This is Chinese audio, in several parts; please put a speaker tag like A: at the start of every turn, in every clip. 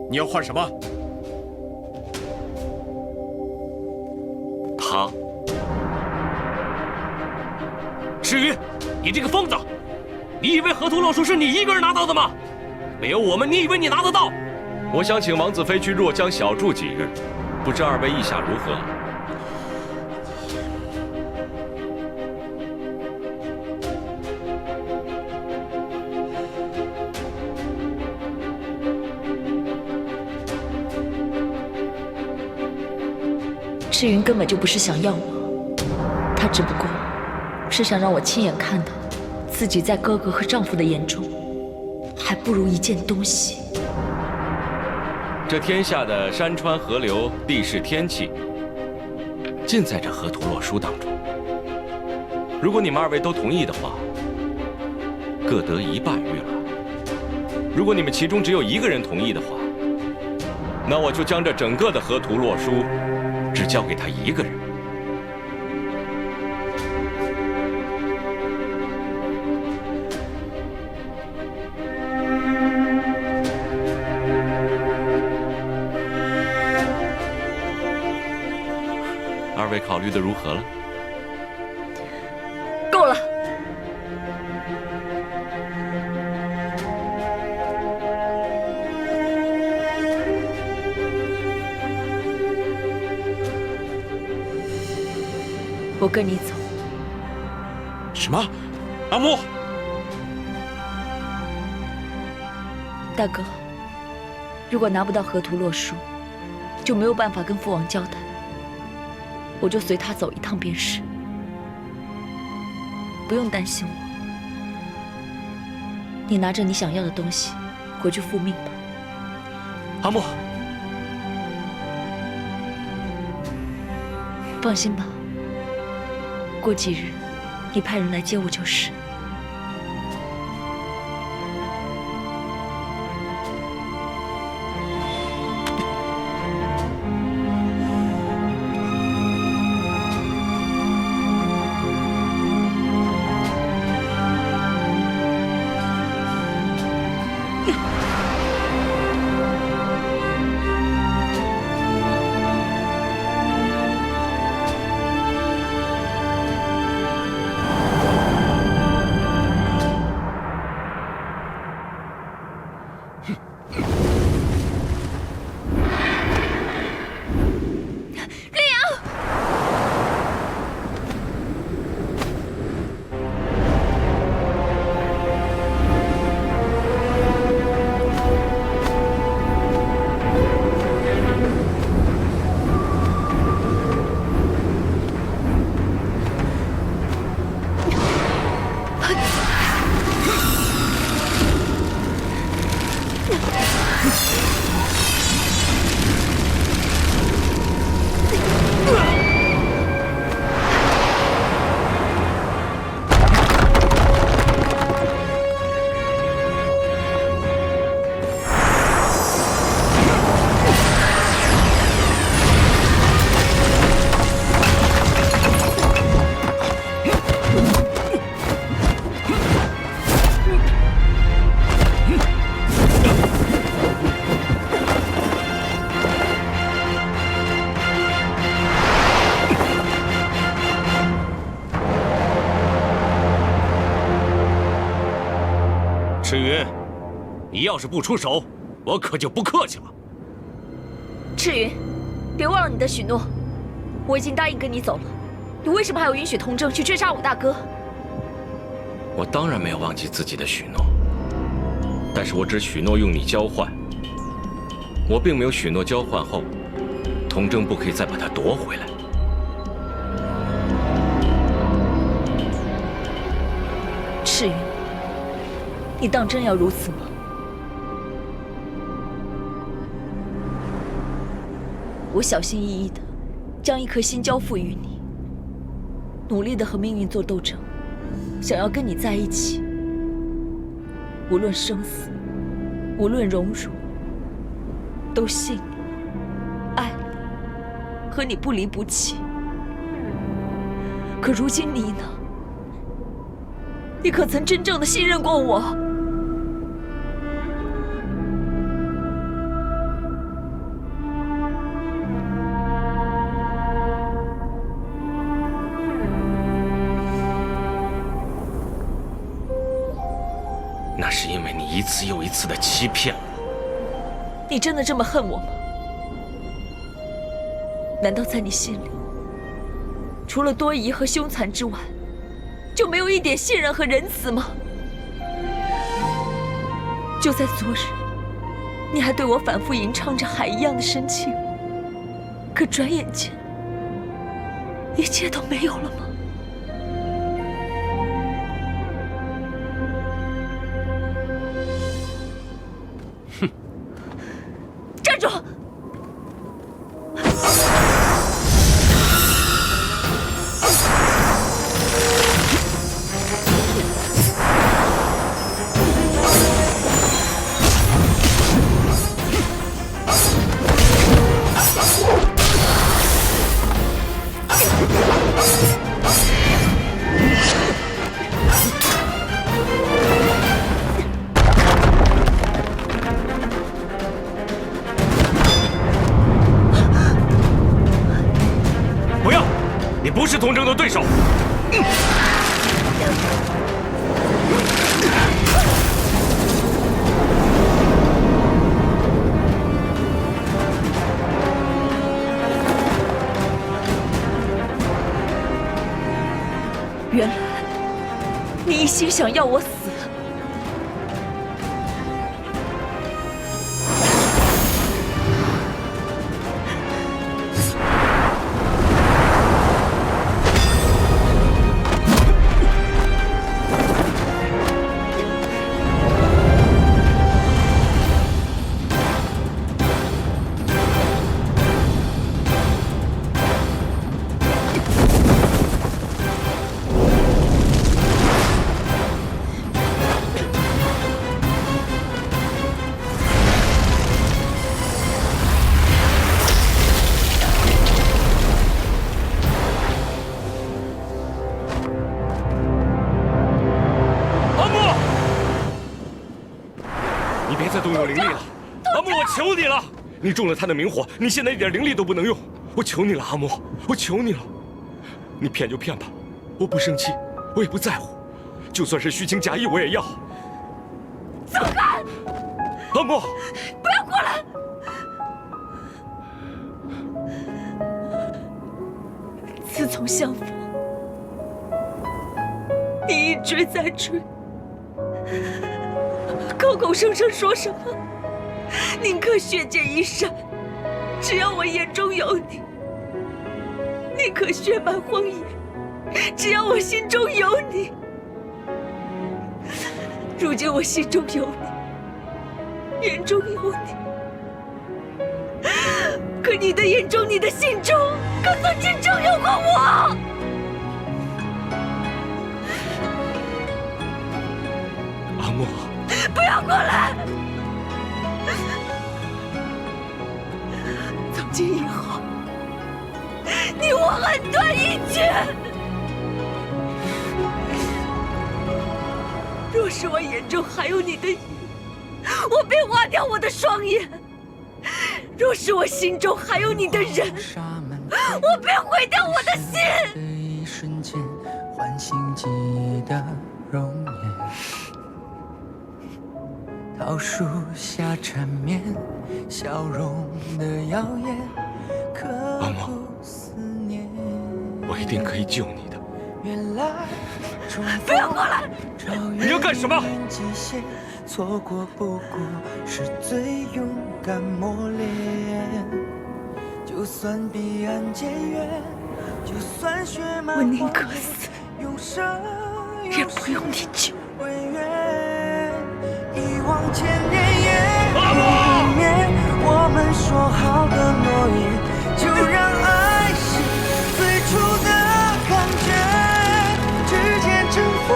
A: 你要换什么？
B: 他。
C: 赤云，你这个疯子！你以为河图洛书是你一个人拿到的吗？没有我们，你以为你拿得到？
B: 我想请王子妃去若江小住几日，不知二位意下如何？
D: 赤云根本就不是想要我，她只不过是想让我亲眼看到自己在哥哥和丈夫的眼中，还不如一件东西。
B: 这天下的山川河流、地势天气，尽在这河图洛书当中。如果你们二位都同意的话，各得1半玉了。如果你们其中只有一个人同意的话，那我就将这整个的河图洛书只交给他一个人。二位考虑的如何了？
D: 够了！我跟你走。
A: 什么？阿木，
D: 大哥，如果拿不到河图洛书，就没有办法跟父王交代。我就随他走一趟便是，不用担心我。你拿着你想要的东西回去复命吧。
C: 阿木，
D: 放心吧，过几日你派人来接我就是。
C: 赤云，你要是不出手，我可就不客气了。
D: 赤云，别忘了你的许诺，我已经答应跟你走了，你为什么还要允许童正去追杀我大哥？
B: 我当然没有忘记自己的许诺，但是我只许诺用你交换，我并没有许诺交换后，童正不可以再把它夺回来。
D: 赤云，你当真要如此吗？我小心翼翼地将一颗心交付于你，努力地和命运做斗争，想要跟你在一起，无论生死，无论荣辱，都信你、爱你，和你不离不弃。可如今你呢？你可曾真正的信任过我？
B: 一次又一次的欺骗我。
D: 你真的这么恨我吗？难道在你心里，除了多疑和凶残之外，就没有一点信任和仁慈吗？就在昨日，你还对我反复吟唱着海一样的深情，可转眼间，一切都没有了吗？
B: 哼！
D: 站住！
B: 不要！你不是童真的对手。
D: 原来你一心想要我死。
B: 你别再动用灵力了，阿木，我求你了！你中了他的明火，你现在一点灵力都不能用，我求你了，阿木，我求你了！你骗就骗吧，我不生气，我也不在乎，就算是虚情假意，我也要。
D: 走开！
B: 阿木，
D: 不要过来！自从相逢，你一追再追。口口声声说什么宁可血溅衣衫，只要我眼中有你；宁可血满荒野，只要我心中有你。如今我心中有你，眼中有你，可你的眼中、你的心中，可曾真正有过我？
B: 阿木，
D: 不要过来！从今以后，你我恨断义绝。若是我眼中还有你的影，我便挖掉我的双眼；若是我心中还有你的人，我便毁掉我的心。
E: 这一瞬间，唤醒记忆的容颜。桃树下缠绵，笑容的耀眼，刻骨思念。
B: 我一定可以救你的。
E: 原来
D: 不要过来！
B: 你要干什么？
E: 错过不过是最勇敢磨练。就算彼岸渐远，就算血满
D: 我宁可死，
E: 永生
D: 也不用你救。
E: 唯愿一往千年也不灭我们说好的诺言，就让爱是最初的感觉，指尖征服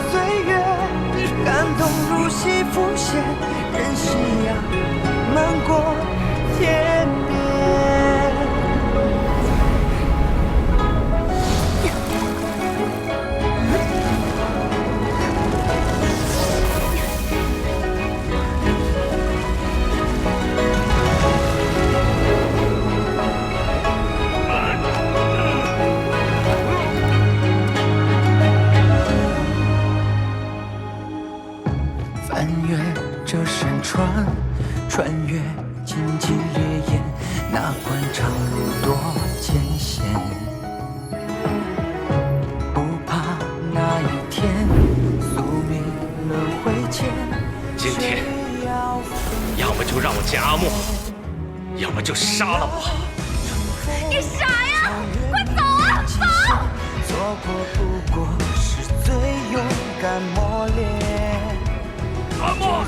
E: 岁月，感动如戏浮现，任夕阳漫过天边。这山川，穿越荆棘烈焰，哪管长路多艰险，不怕那一天宿命轮回前，
C: 今天要么就让我见阿莫，要么就杀了我。
D: 你傻呀！快走啊，走！
E: 错过不过是最勇敢磨练。
C: 阿莫，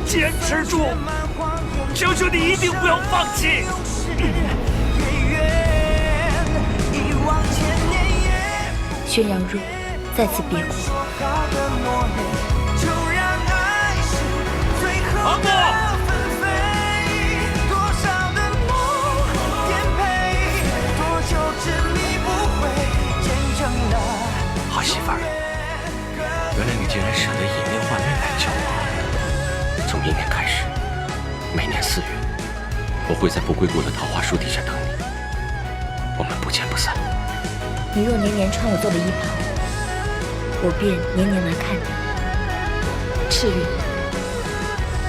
C: 坚持住！求求你一定不要放弃！
D: 宣阳若，再次别哭。
C: 阿莫！
B: 好媳妇儿，原来你竟然舍得以命换命来救我。从明天开始，每年4月，我会在不归过的桃花树底下等你，我们不见不散。
D: 你若年年穿我做的衣袍，我便年年来看你。赤羽，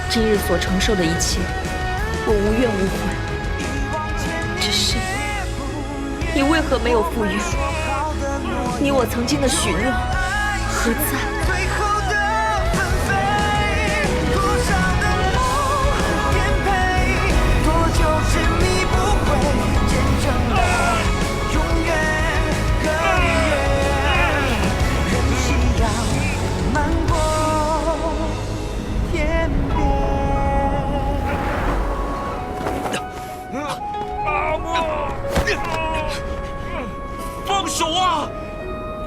D: 今日所承受的一切，我无怨无悔。只是，你为何没有赴约？你我曾经的许诺何在？
C: 放手啊！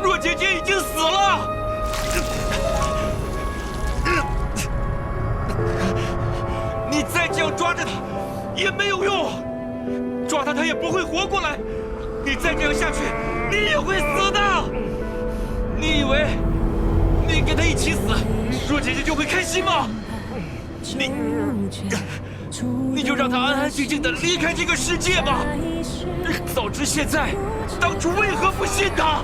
C: 若姐姐已经死了，你再这样抓着她也没有用，抓她她也不会活过来。你再这样下去，你也会死的。你以为你跟她一起死，若姐姐就会开心吗？你就让她安安静静的离开这个世界吧。早知现在，当初为何不信她？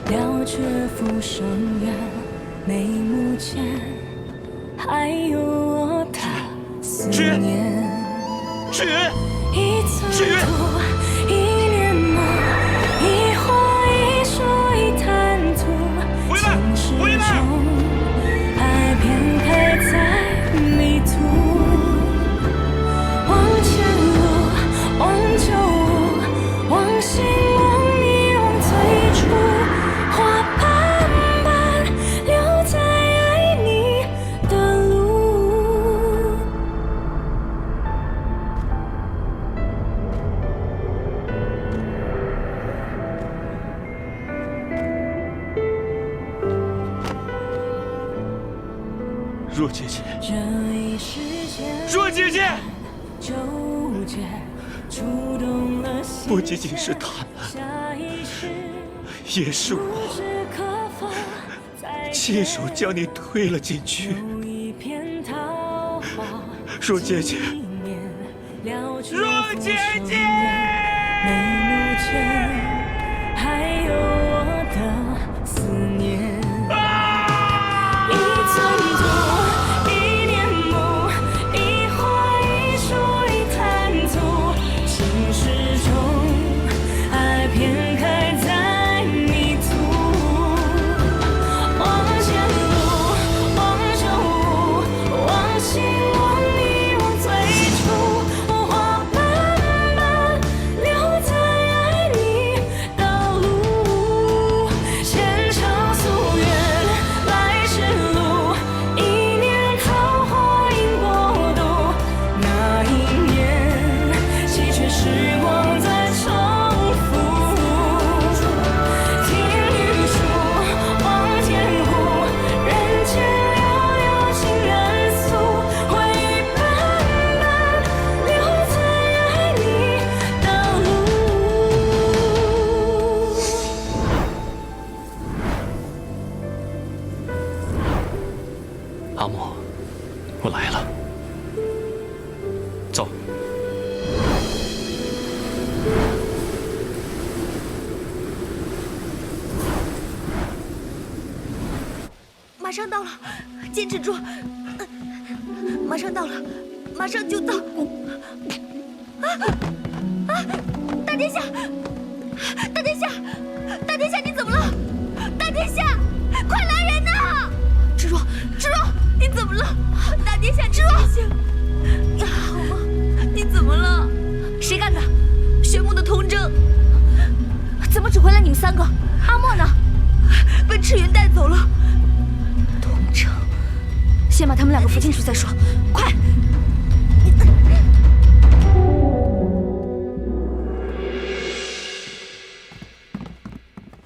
F: 了却浮生缘，眉目间还有我的思念。
C: 赤云，
F: 一寸
C: 赤云，
F: 土，一帘幕，一花一树一滩土。
C: 回来，回来！
F: 爱便开在迷途。往前路，往旧物，往新往你往最初。花瓣般留在爱你的路。
C: 若姐姐，
F: 这一世间
C: 若姐姐，
F: 纠结，触动了心
C: 不仅仅是他们，
F: 下一世
C: 也是我，
F: 不知可否再
C: 亲手将你推了进去。
F: 有一片桃花。
C: 若姐姐，若姐姐，
F: 眉目间还有我的思念。一寸土，一帘幕，一花一树一滩土。心事中，爱便开在迷途。往前路，往旧物，往新往你往最初。花瓣般留在爱你的路。前程夙愿，来时路，一念桃花映国度。那一年，稀缺时光在重复。听雨书，望天湖，人间悠悠情人诉。回忆斑斑留在爱你的路。
B: 阿莫，我来了，走。
D: 马上到了，坚持住，马上到了，马上就到。大殿下，大殿下，大殿下，你怎么了？大殿下，快来人呐！芷若，芷若，你怎么了？大殿下，芷若，你还好吗？你怎么了？谁干的？玄木的童筝。怎么只回来你们3个？阿莫呢？被赤云带走了。童筝，先把他们2个扶进去再说，快！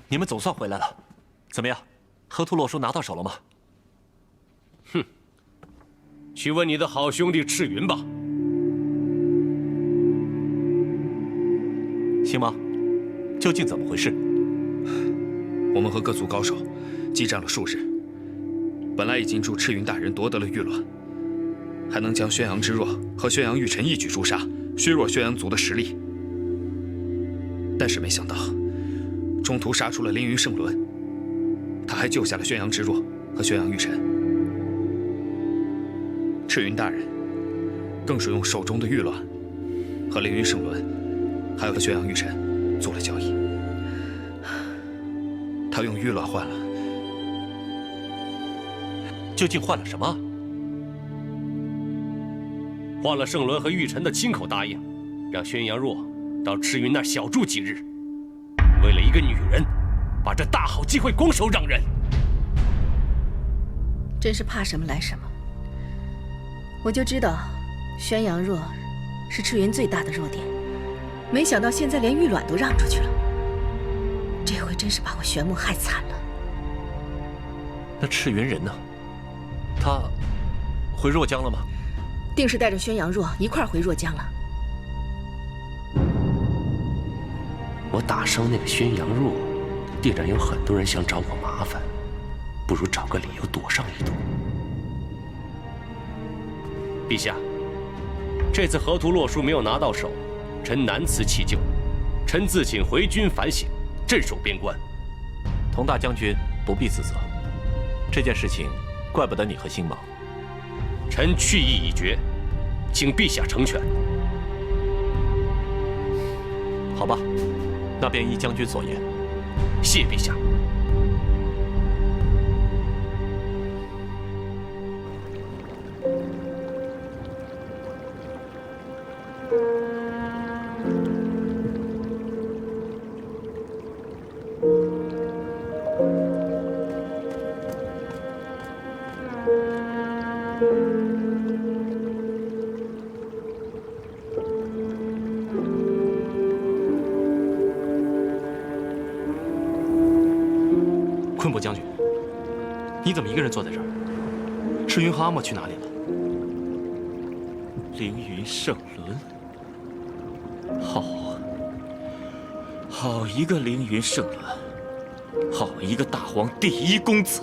G: 你们总算回来了，怎么样？河图洛书拿到手了吗？
H: 哼，去问你的好兄弟赤云吧。
G: 星芒，究竟怎么回事？
A: 我们和各族高手激战了数日，本来已经助赤云大人夺得了玉卵，还能将宣阳之若和宣阳玉晨一举诛杀，削弱宣阳族的实力。但是没想到，中途杀出了凌云圣伦，他还救下了宣阳之若和宣阳玉晨。赤云大人更是用手中的玉卵和凌云圣伦，还有宣阳玉晨做了交易。他用玉卵换了，
G: 究竟换了什么？
H: 换了圣伦和玉晨的亲口答应，让宣阳若到赤云那儿小住几日。为了一个女人，把这大好机会拱手让人，
I: 真是怕什么来什么。我就知道，宣阳若是赤云最大的弱点，没想到现在连玉卵都让出去了。这回真是把我玄木害惨了。
G: 那赤云人呢？他回若江了吗？
I: 定是带着宣阳若一块儿回若江了。
J: 我打伤那个宣阳若，定然有很多人想找我麻烦，不如找个理由躲上一躲。
H: 陛下，这次河图洛书没有拿到手，臣难辞其咎，臣自请回军反省，镇守边关。
G: 佟大将军不必自责，这件事情怪不得你和星芒。
H: 臣去意已决，请陛下成全。
G: 好吧，那便依将军所言。
H: 谢陛下。
G: 坤伯将军，你怎么一个人坐在这儿？赤云和阿莫去哪里了？
C: 凌云圣伦，好一个凌云圣伦，好一个大荒第一公子，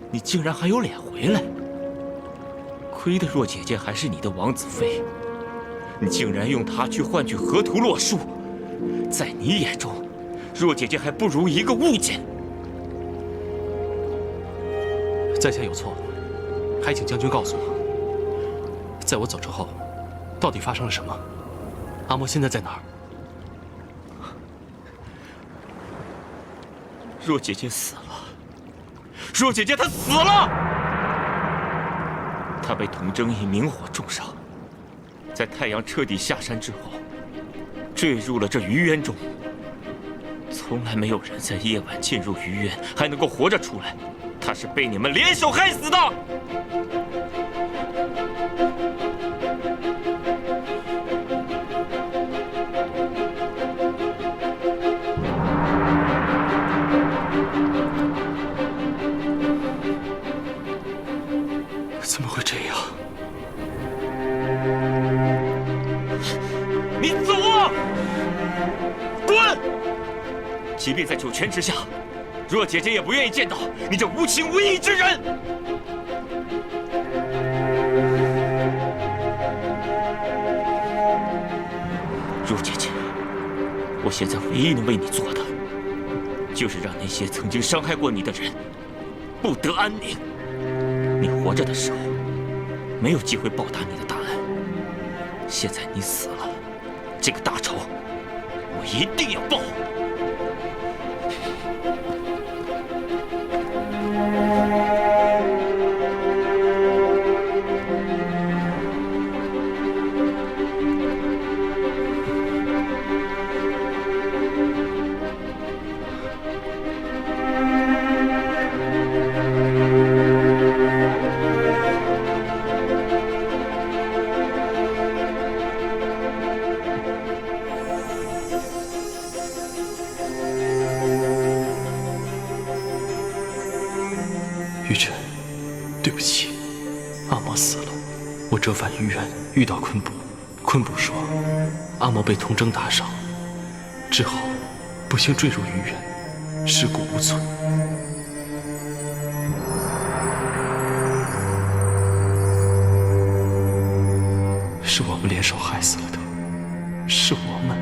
C: 你竟然还有脸回来！亏得若姐姐还是你的王子妃，你竟然用她去换取河图洛书，在你眼中，若姐姐还不如一个物件。
G: 在下有错，还请将军告诉我，在我走之后，到底发生了什么？阿莫现在在哪儿？
C: 若姐姐死了，若姐姐她死了，她被童真以明火重伤，在太阳彻底下山之后，坠入了这鱼渊中。从来没有人在夜晚进入鱼渊还能够活着出来，她是被你们联手害死的。
G: 怎么会这样？
C: 你走啊！滚！即便在九泉之下，若姐姐也不愿意见到你这无情无义之人。若姐姐，我现在唯一能为你做的，就是让那些曾经伤害过你的人不得安宁。你活着的时候，没有机会报答你的大恩。现在你死了，这个大仇，我一定要报。
G: 玉晨，对不起，阿嬷死了，我折返于原遇到昆布，昆布说阿嬷被童筝打伤，之后不幸坠入于原，尸骨无存。是我们联手害死了他，是我们。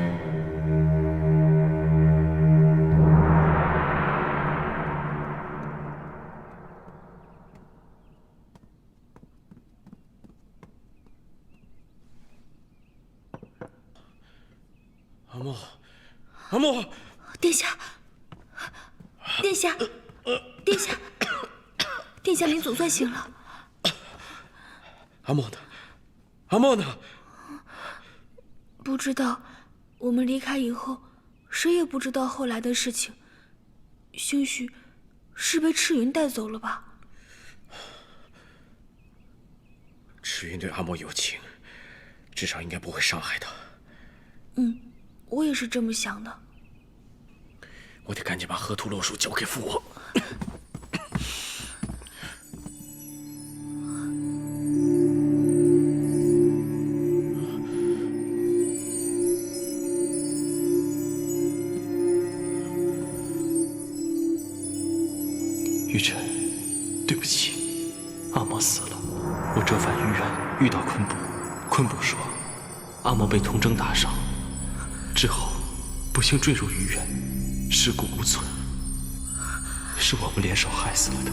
H: 阿莫，
I: 殿下，殿下，殿下，殿下，您总算醒了。
H: 阿莫呢？阿莫呢？
F: 不知道，我们离开以后，谁也不知道后来的事情。兴许是被赤云带走了吧？
H: 赤云对阿莫有情，至少应该不会伤害他。
F: 我也是这么想的。
H: 我得赶紧把河图洛书交给父王。
G: 玉晨，对不起，阿嬷死了，我折返于原遇到昆布，昆布说阿嬷被童筝打伤，之后不幸坠入于原，尸骨无存。是我们联手害死了他，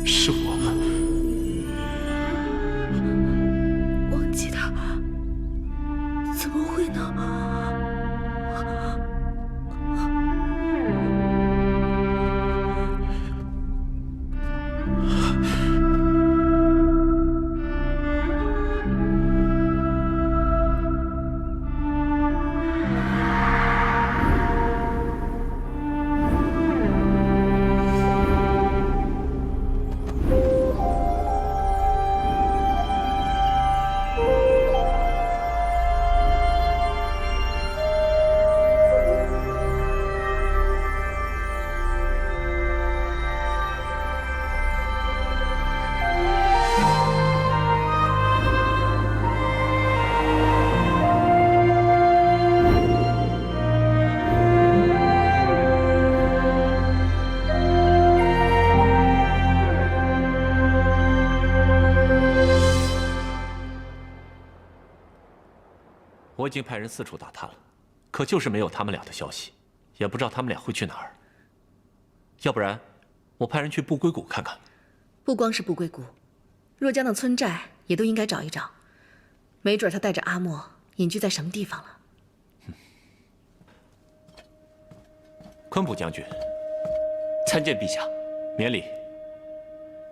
G: 是我们。
F: 忘记他，怎么会呢？
B: 我已经派人四处打探了，可就是没有他们俩的消息，也不知道他们俩会去哪儿。要不然，我派人去不归谷看看。
I: 不光是不归谷，若江的村寨也都应该找一找，没准他带着阿莫隐居在什么地方了。
B: 昆布将军，
C: 参见陛下。
B: 免礼。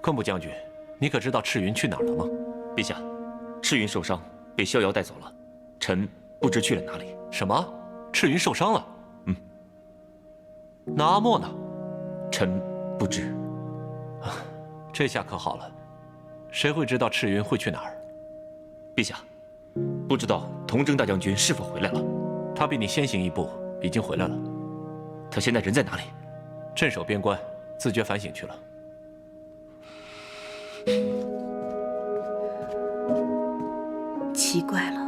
B: 昆布将军，你可知道赤云去哪儿了吗？
C: 陛下，赤云受伤，被逍遥带走了，臣不知去了哪里。
B: 什么？赤云受伤了？那阿莫呢？
C: 臣不知。
B: 这下可好了，谁会知道赤云会去哪儿？
C: 陛下，不知道童筝大将军是否回来了？
B: 他比你先行一步，已经回来了。
C: 他现在人在哪里？
B: 镇守边关，自觉反省去了。
I: 奇怪了，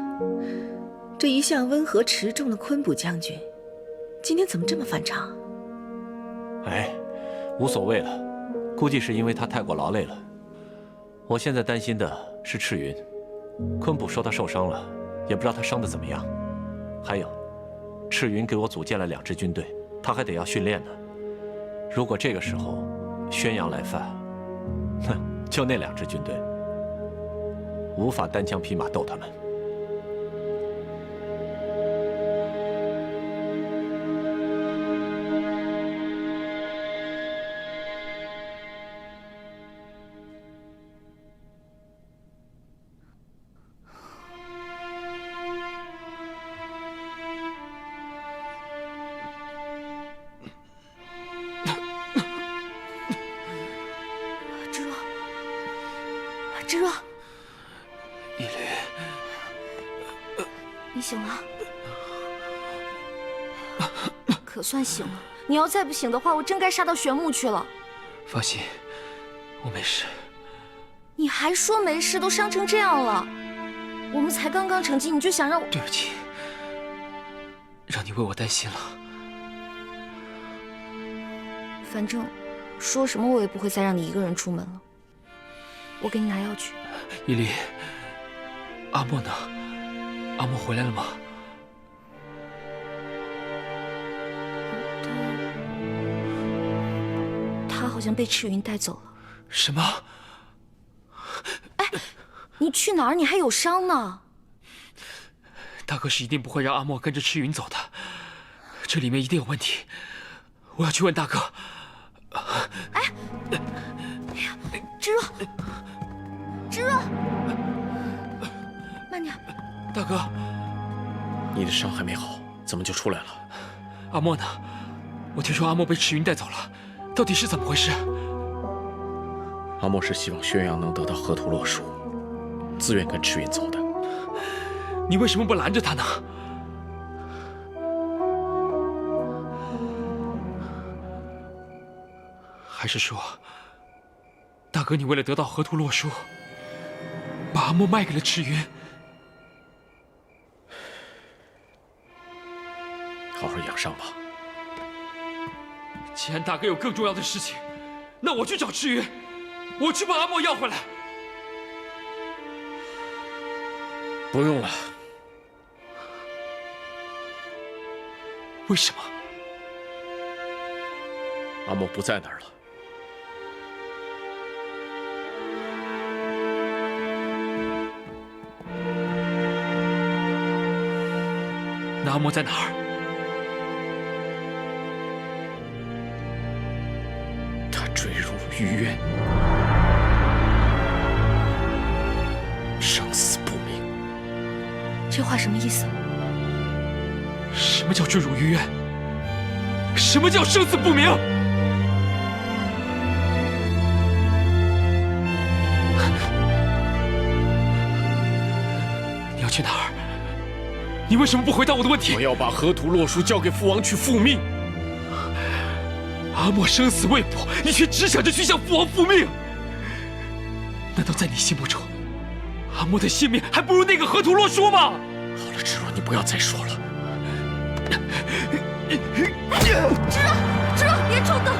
I: 这一向温和持重的昆布将军，今天怎么这么反常？
B: 哎，无所谓了，估计是因为他太过劳累了。我现在担心的是赤云，昆布说他受伤了，也不知道他伤得怎么样。还有，赤云给我组建了2支军队，他还得要训练呢。如果这个时候
K: 宣阳来犯，哼，就那2支军队，无法单枪匹马斗他们。
F: 芷若，
G: 依琳，
F: 你醒了，可算醒了。你要再不醒的话，我真该杀到玄木去了。
G: 放心，我没事。
F: 你还说没事，都伤成这样了，我们才刚刚成亲，你就想让我……
G: 对不起，让你为我担心了。
F: 反正说什么我也不会再让你一个人出门了。我给你拿药去。
G: 依琳，阿莫呢？阿莫回来了吗？
F: 他好像被赤云带走了。
G: 什么？
F: 哎，你去哪儿？你还有伤呢。
G: 大哥是一定不会让阿莫跟着赤云走的，这里面一定有问题。我要去问大哥。
F: 哎呀，芷若，芷若，慢点。
G: 大哥，
K: 你的伤还没好，怎么就出来了？
G: 阿莫呢？我听说阿莫被赤云带走了，到底是怎么回事？
K: 阿莫是希望宣阳能得到河图洛书，自愿跟赤云走的。
G: 你为什么不拦着他呢？还是说，大哥你为了得到河图洛书，把阿莫卖给了赤云？
K: 好好养伤吧。
G: 既然大哥有更重要的事情，那我去找赤云，我去把阿莫要回来。
K: 不用了。
G: 为什么？
K: 阿莫不在那儿了。
G: 那阿莫在哪儿？
K: 他坠入狱院，生死不明。
F: 这话什么意思？
G: 什么叫坠入狱院？什么叫生死不明？你要去哪儿？你为什么不回答我的问题？
K: 我要把河图洛书交给父王去复命。
G: 阿莫生死未卜，你却只想着去向父王复命。难道在你心目中，阿莫的性命还不如那个河图洛书吗？
K: 好了，芷若，你不要再说了。
F: 芷若，别冲动。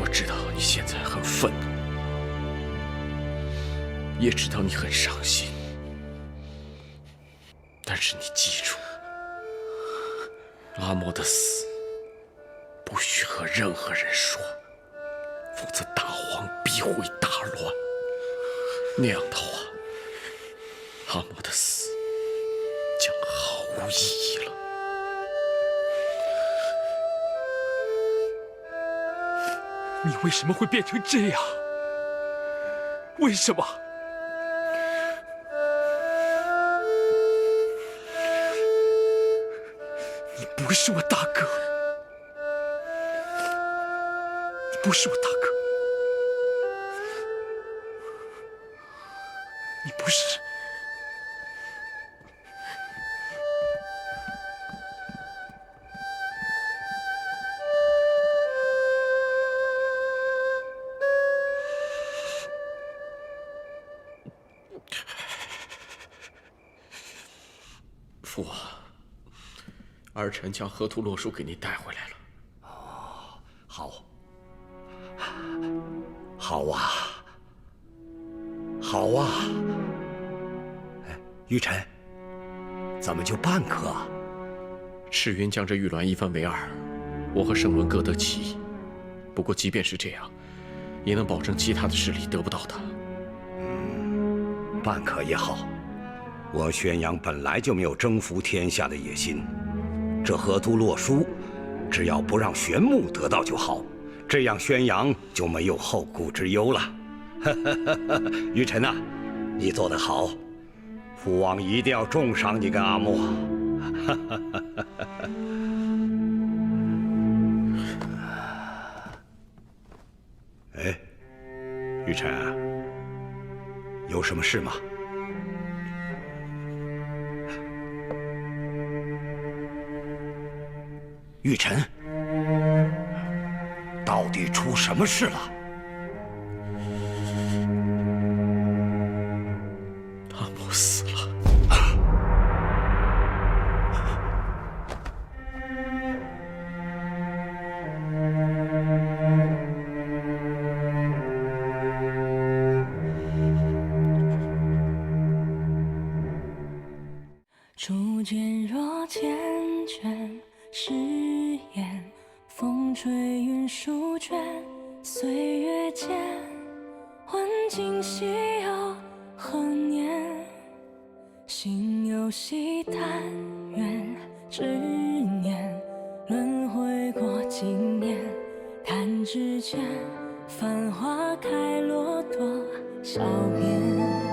K: 我知道你现在很愤怒，也知道你很伤心，但是你记住，阿莫的死不许和任何人说，否则大荒必会大乱。那样的话，阿莫的死将毫无意义了。
G: 你为什么会变成这样？为什么？你不是我大哥，你不是我大哥，你不是。
K: 父王，儿臣将河图洛书给您带回来了。
H: 好，
L: 好啊，好啊！哎，玉晨，怎么就半颗啊？
K: 赤云将这玉鸾一分为二，我和圣伦各得其一。不过即便是这样，也能保证其他的势力得不到它。
L: 半颗也好。我宣阳本来就没有征服天下的野心，这河图洛书，只要不让玄木得到就好，这样宣阳就没有后顾之忧了。玉晨呐，你做得好，父王一定要重赏你跟阿莫。哎，玉晨啊，有什么事吗？玉晨，到底出什么事了？
K: 阿莫死了。
F: 初见若缱绻誓言，风吹云舒卷，岁月间，问今夕又何年？心有惜但愿执念，轮回过经年，弹指间，繁花开落多少遍。